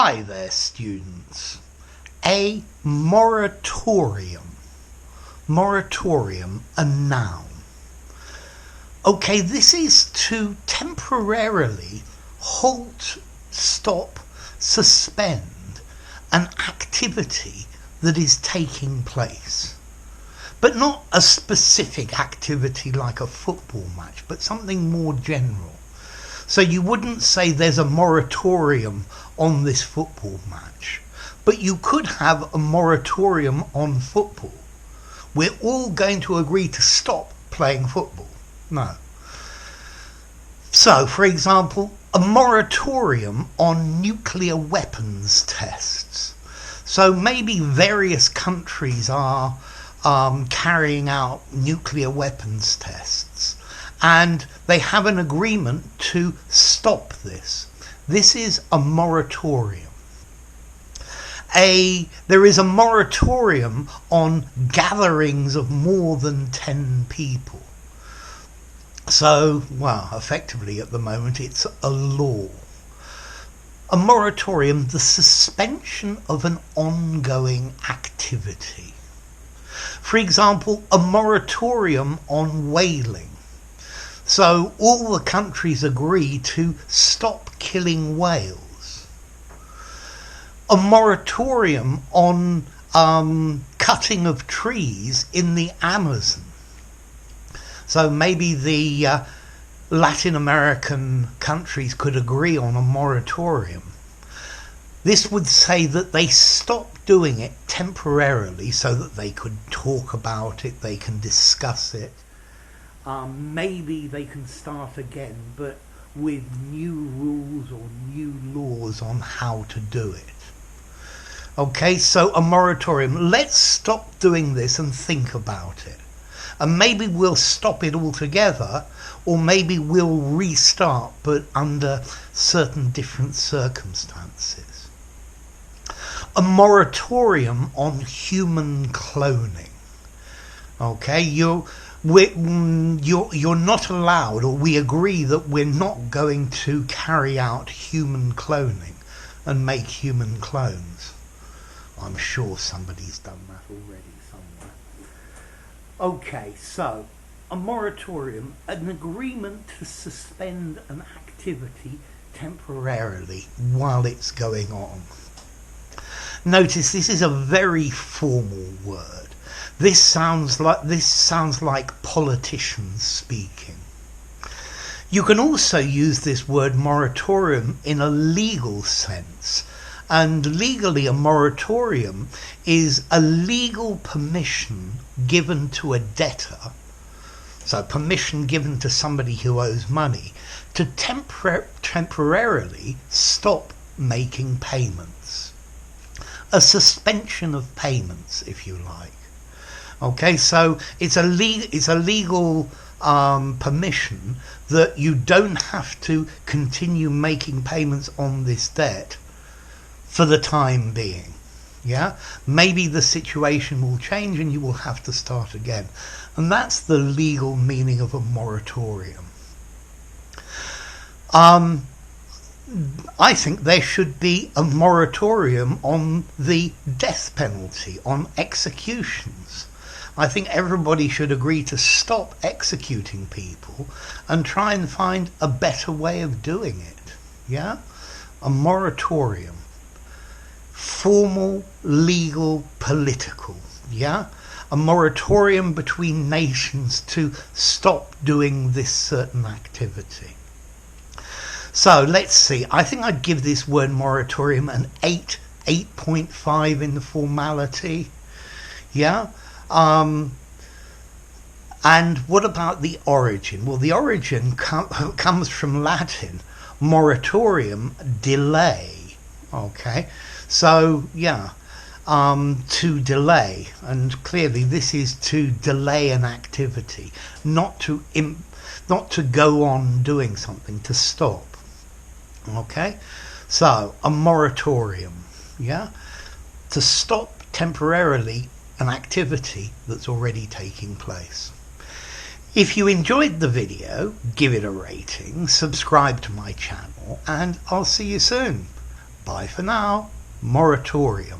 Hi there, students. A moratorium. Moratorium, a noun. Okay, this is to temporarily halt, stop, suspend an activity that is taking place. But not a specific activity like a football match, but something more general. So you wouldn't say there's a moratorium on this football match, but you could have a moratorium on football. We're all going to agree to stop playing football. No. So, for example, a moratorium on nuclear weapons tests. So maybe various countries are carrying out nuclear weapons tests, and they have an agreement to stop this. This is a moratorium. There is a moratorium on gatherings of more than 10 people. So, well, effectively at the moment it's a law. A moratorium, the suspension of an ongoing activity. For example, a moratorium on whaling. So all the countries agree to stop killing whales. A moratorium on cutting of trees in the Amazon. So maybe the Latin American countries could agree on a moratorium. This would say that they stop doing it temporarily so that they could talk about it, they can discuss it. Maybe they can start again, but with new rules or new laws on how to do it. Okay, so a moratorium. Let's stop doing this and think about it. And maybe we'll stop it altogether, or maybe we'll restart, but under certain different circumstances. A moratorium on human cloning. Okay, you're not allowed, or we agree that we're not going to carry out human cloning and make human clones. I'm sure somebody's done that already somewhere. Okay, so a moratorium, an agreement to suspend an activity temporarily while it's going on. Notice this is a very formal word. This sounds like politicians speaking. You can also use this word moratorium in a legal sense. And legally, a moratorium is a legal permission given to a debtor, so permission given to somebody who owes money, to temporarily stop making payments. A suspension of payments, if you like. Okay, so it's a legal permission that you don't have to continue making payments on this debt for the time being. Yeah, maybe the situation will change and you will have to start again, and that's the legal meaning of a moratorium. I think there should be a moratorium on the death penalty, on executions. I think everybody should agree to stop executing people and try and find a better way of doing it. Yeah? A moratorium. Formal, legal, political. Yeah? A moratorium between nations to stop doing this certain activity. So let's see. I think I'd give this word moratorium an 8.5 in the formality. Yeah? And what about the origin? Well, the origin comes from Latin, moratorium, delay. Okay, so yeah, to delay, and clearly this is to delay an activity, not to go on doing something, to stop. Okay, so a moratorium, yeah, to stop temporarily an activity that's already taking place. If you enjoyed the video, give it a rating, subscribe to my channel, and I'll see you soon. Bye for now. Moratorium.